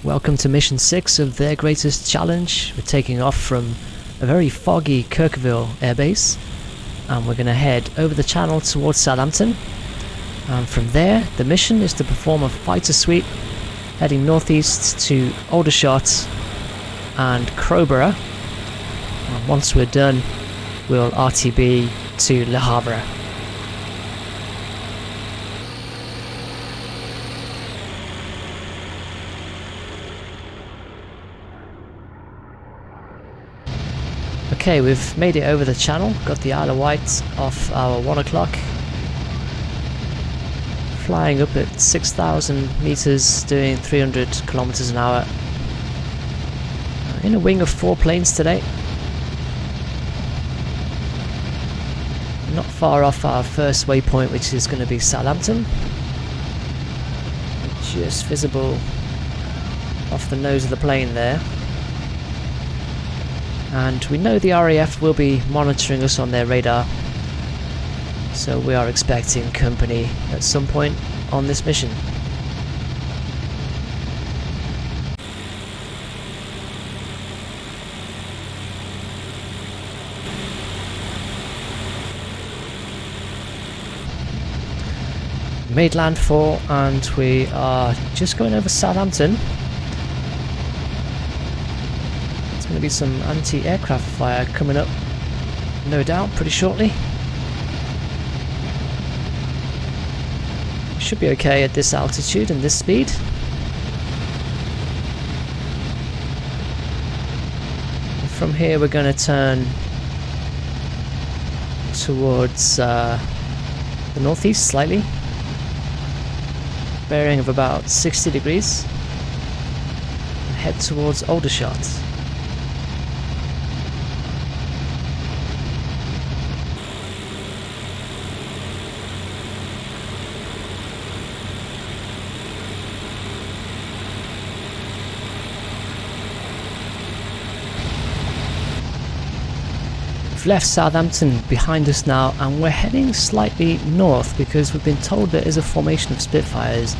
Welcome to mission 6 of their greatest challenge. We're taking off from a very foggy Querqueville airbase and we're going to head over the channel towards Southampton, and from there the mission is to perform a fighter sweep heading northeast to Aldershot and Crowborough, and once we're done we'll RTB to Le Havre. Okay, we've made it over the channel, got the Isle of Wight off our 1 o'clock. Flying up at 6,000 meters, doing 300 kilometers an hour. In a wing of 4 planes today. Not far off our first waypoint, which is going to be Southampton. Just visible off the nose of the plane there. And we know the RAF will be monitoring us on their radar, so we are expecting company at some point on this mission. We made landfall and we are just going over Southampton. Going to be some anti-aircraft fire coming up, no doubt, pretty shortly. Should be okay at this altitude and this speed. And from here we're going to turn towards the northeast slightly, bearing of about 60 degrees, and head towards Aldershot. We've left Southampton behind us now and we're heading slightly north because we've been told there is a formation of Spitfires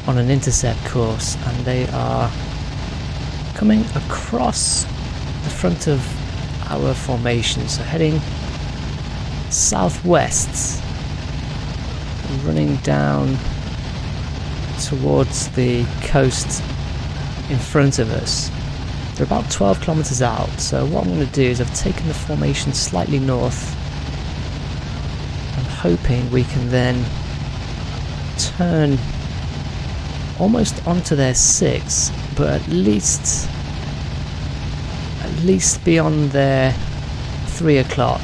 on an intercept course and they are coming across the front of our formation, so heading southwest and running down towards the coast in front of us. They're about 12 kilometers out, so what I'm going to do is I've taken the formation slightly north. I'm hoping we can then turn almost onto their 6, but at least beyond their 3 o'clock,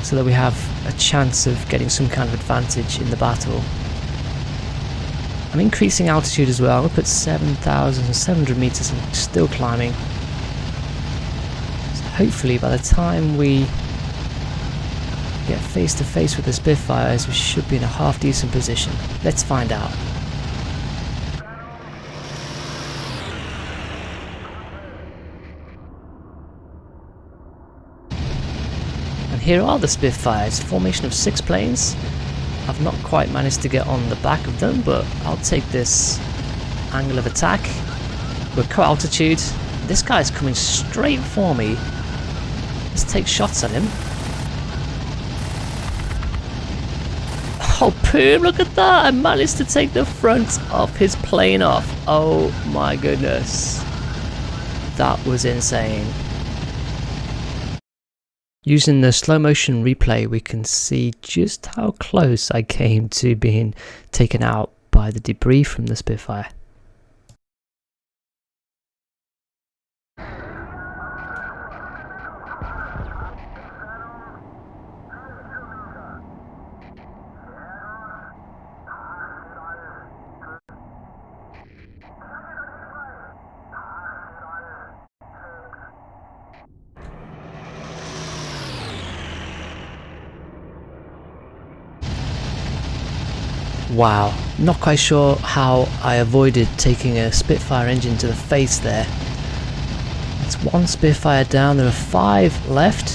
so that we have a chance of getting some kind of advantage in the battle. I'm increasing altitude as well. I'm up at 7,700 meters and still climbing. So hopefully by the time we get face to face with the Spitfires, we should be in a half decent position. Let's find out. And here are the Spitfires, formation of 6 planes. I've not quite managed to get on the back of them, but I'll take this angle of attack. We're co-altitude. This guy's coming straight for me. Let's take shots at him. Oh, boom, look at that! I managed to take the front of his plane off. Oh my goodness. That was insane. Using the slow motion replay, we can see just how close I came to being taken out by the debris from the Spitfire. Wow, not quite sure how I avoided taking a Spitfire engine to the face there. That's 1 Spitfire down, there are 5 left.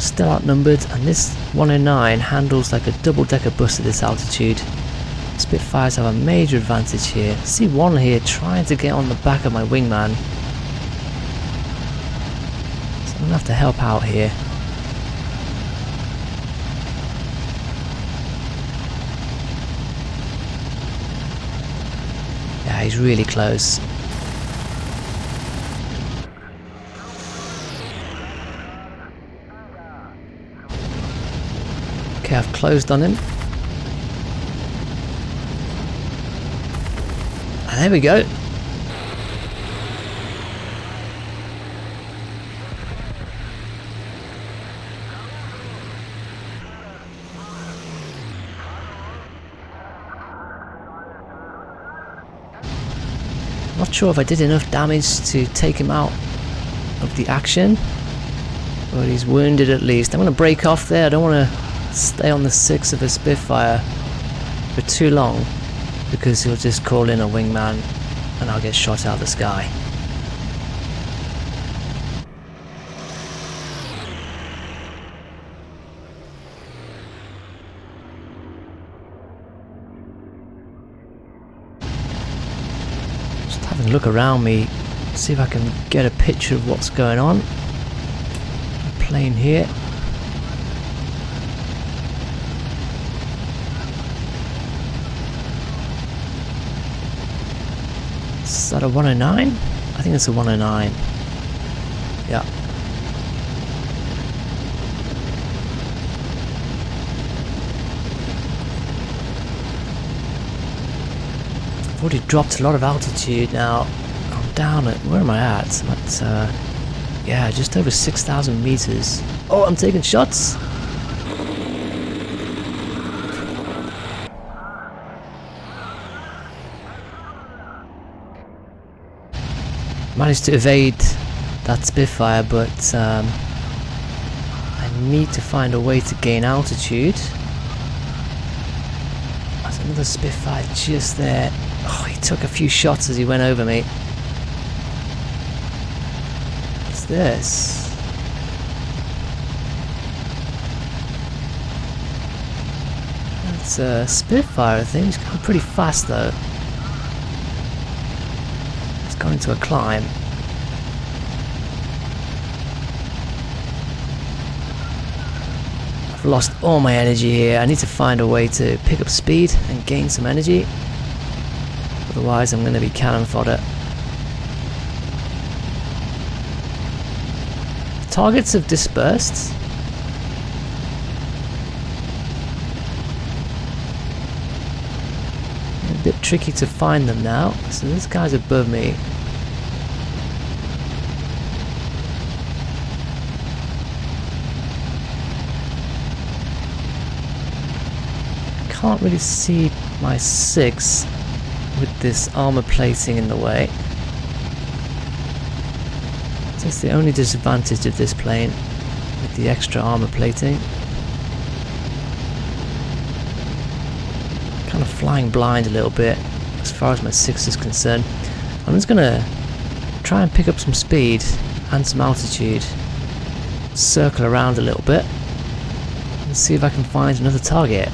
Still outnumbered, and this 109 handles like a double-decker bus at this altitude. Spitfires have a major advantage here. I see one here trying to get on the back of my wingman. So I'm gonna have to help out here. Yeah, he's really close. Okay, I've closed on him. And there we go. Not sure if I did enough damage to take him out of the action, but he's wounded at least. I'm going to break off there. I don't want to stay on the 6 of a Spitfire for too long, because he'll just call in a wingman and I'll get shot out of the sky. Just having a look around me, see if I can get a picture of what's going on. A plane here. Is that a 109? I think it's a 109. Yeah. I've already dropped a lot of altitude now. I'm down at, where am I at? I'm at, yeah, just over 6,000 meters. Oh, I'm taking shots. Managed to evade that Spitfire, but I need to find a way to gain altitude. There's another Spitfire just there. Oh, he took a few shots as he went over me. What's this? It's a Spitfire, I think. He's going pretty fast though. Going into a climb. I've lost all my energy here. I need to find a way to pick up speed and gain some energy. Otherwise I'm going to be cannon fodder. The targets have dispersed. A bit tricky to find them now. So this guy's above me. Can't really see my 6 with this armor plating in the way. That's the only disadvantage of this plane, with the extra armor plating. Kind of flying blind a little bit as far as my 6 is concerned. I'm just gonna try and pick up some speed and some altitude, circle around a little bit and see if I can find another target.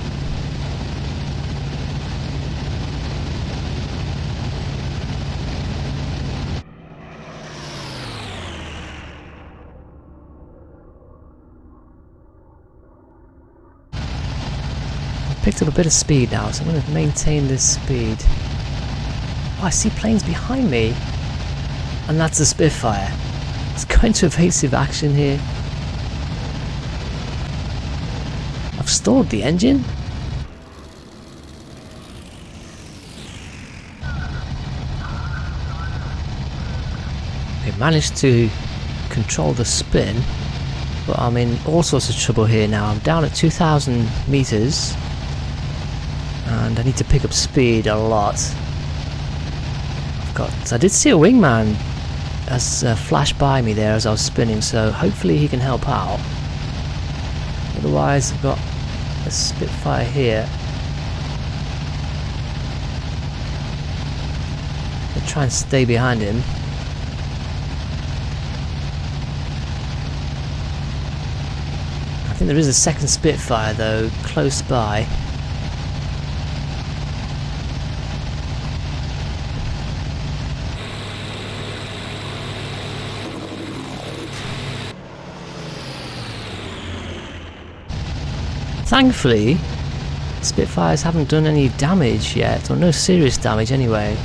Picked up a bit of speed now, so I'm going to maintain this speed. Oh, I see planes behind me, and that's a Spitfire. It's going to evasive action here. I've stalled the engine. I managed to control the spin, but I'm in all sorts of trouble here now. I'm down at 2,000 meters. And I need to pick up speed a lot. I did see a wingman as flashed by me there as I was spinning, so hopefully he can help out. Otherwise I've got a Spitfire here. I'll try and stay behind him. I think there is a second Spitfire though, close by. thankfully, Spitfires haven't done any damage yet, or no serious damage anyway.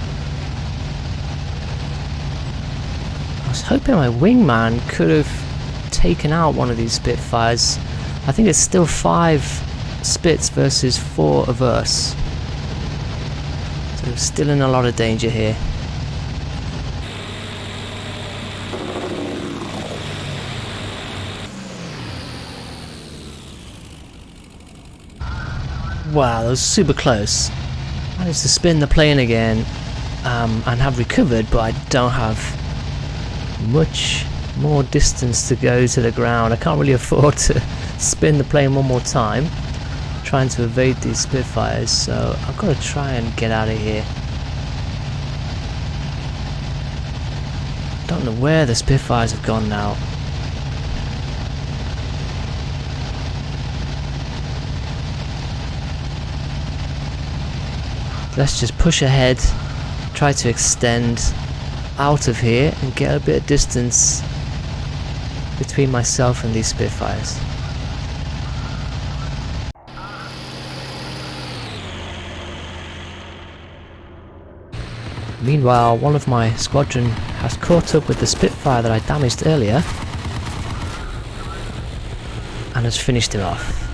I was hoping my wingman could have taken out one of these Spitfires. I think it's still 5 Spits versus 4 of us. So still in a lot of danger here. Wow, that was super close. Managed to spin the plane again and have recovered, but I don't have much more distance to go to the ground. I can't really afford to spin the plane one more time, trying to evade these Spitfires, so I've got to try and get out of here. Don't know where the Spitfires have gone now. Let's just push ahead, try to extend out of here and get a bit of distance between myself and these Spitfires. Meanwhile, one of my squadron has caught up with the Spitfire that I damaged earlier and has finished him off.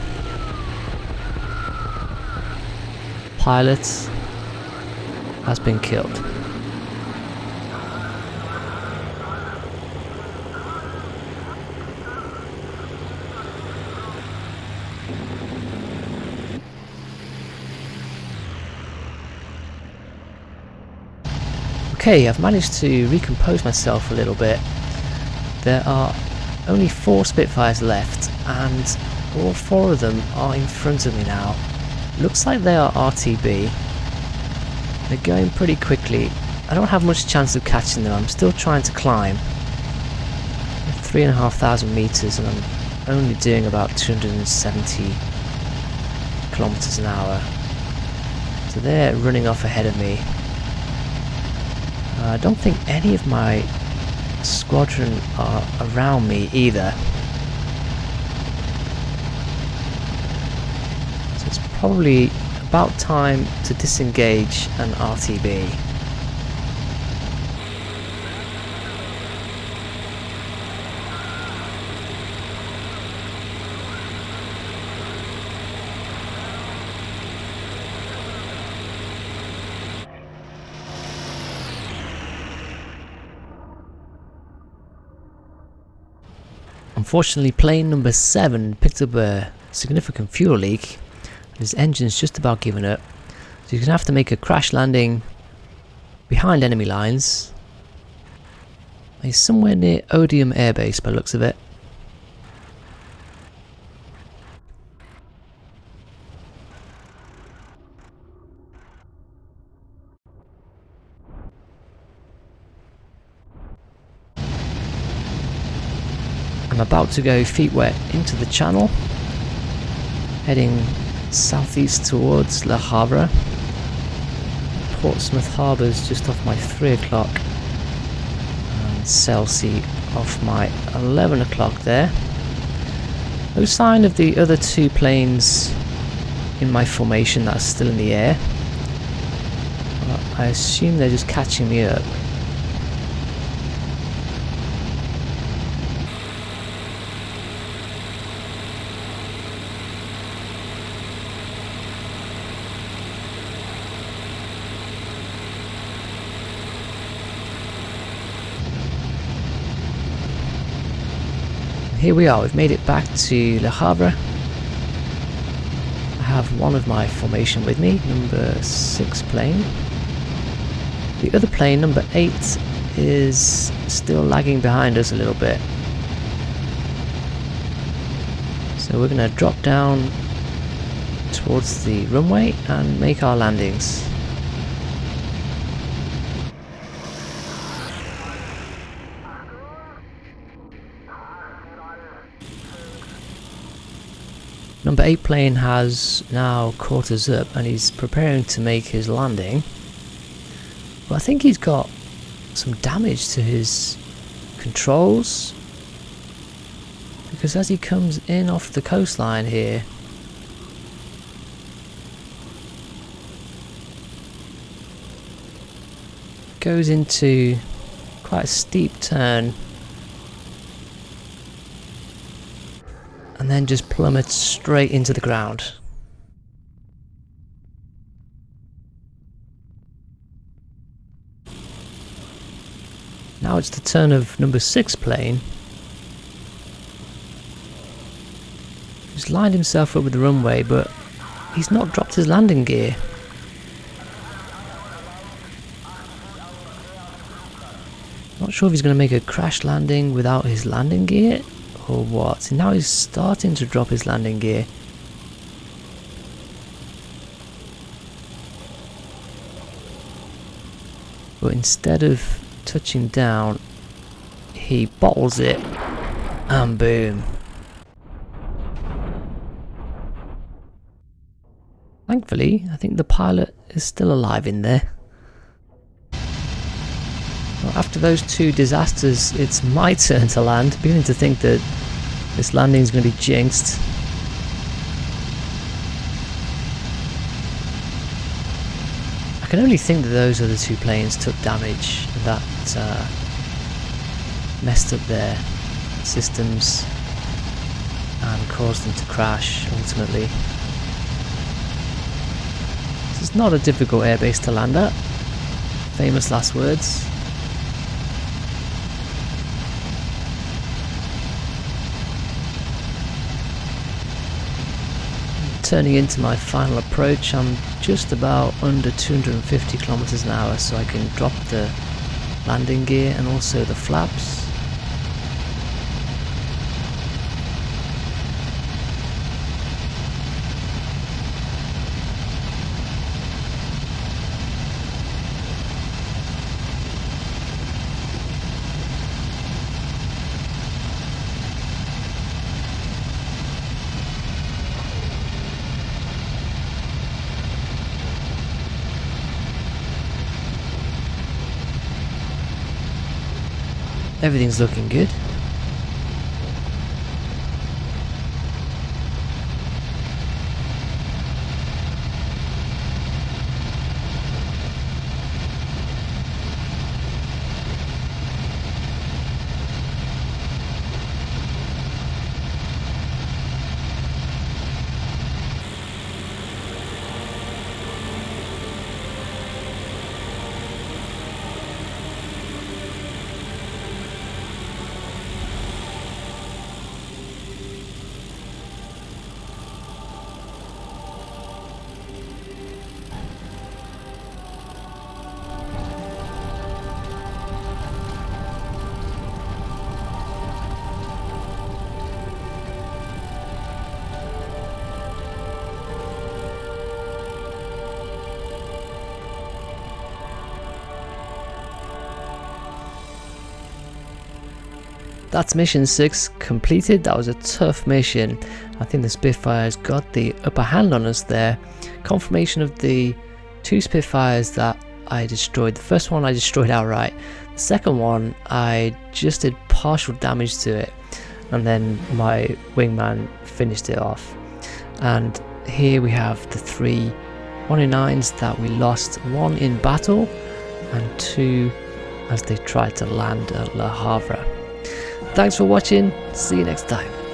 Pilot has been killed. Okay, I've managed to recompose myself a little bit. There are only 4 Spitfires left and all 4 of them are in front of me now. Looks like they are RTB. They're going pretty quickly. I don't have much chance of catching them. I'm still trying to climb. 3,500 meters and I'm only doing about 270 kilometers an hour. So they're running off ahead of me. I don't think any of my squadron are around me either. So it's probably about time to disengage and RTB. Unfortunately, plane number 7 picked up a significant fuel leak. His engine's just about given up, so you're going to have to make a crash landing behind enemy lines. He's somewhere near Odium Airbase by the looks of it. I'm about to go feet wet into the channel, heading southeast towards Le Havre. Portsmouth Harbour's just off my 3 o'clock and Selsey off my 11 o'clock there. No sign of the other 2 planes in my formation that are still in the air. I assume they're just catching me up. Here we are, we've made it back to Le Havre. I have one of my formation with me, number 6 plane. The other plane, number 8, is still lagging behind us a little bit. So we're going to drop down towards the runway and make our landings. Number 8 plane has now caught us up and he's preparing to make his landing. But I think he's got some damage to his controls, because as he comes in off the coastline here, goes into quite a steep turn and then just plummets straight into the ground. Now it's the turn of number 6 plane, who's lined himself up with the runway, but he's not dropped his landing gear. Not sure if he's going to make a crash landing without his landing gear or what. Now he's starting to drop his landing gear. But instead of touching down, he bottles it and boom. Thankfully, I think the pilot is still alive in there. Well, after those 2 disasters, it's my turn to land. Beginning to think that this landing is going to be jinxed. I can only think that those other 2 planes took damage that messed up their systems and caused them to crash ultimately. This is not a difficult airbase to land at. Famous last words. Turning into my final approach, I'm just about under 250 kilometers an hour, so I can drop the landing gear and also the flaps. Everything's looking good. That's mission 6 completed. That was a tough mission. I think the Spitfires got the upper hand on us there. Confirmation of the 2 Spitfires that I destroyed. The first one I destroyed outright. The second one I just did partial damage to it, and then my wingman finished it off. And here we have the 3 109s that we lost, 1 in battle and 2 as they tried to land at Le Havre. Thanks for watching, see you next time.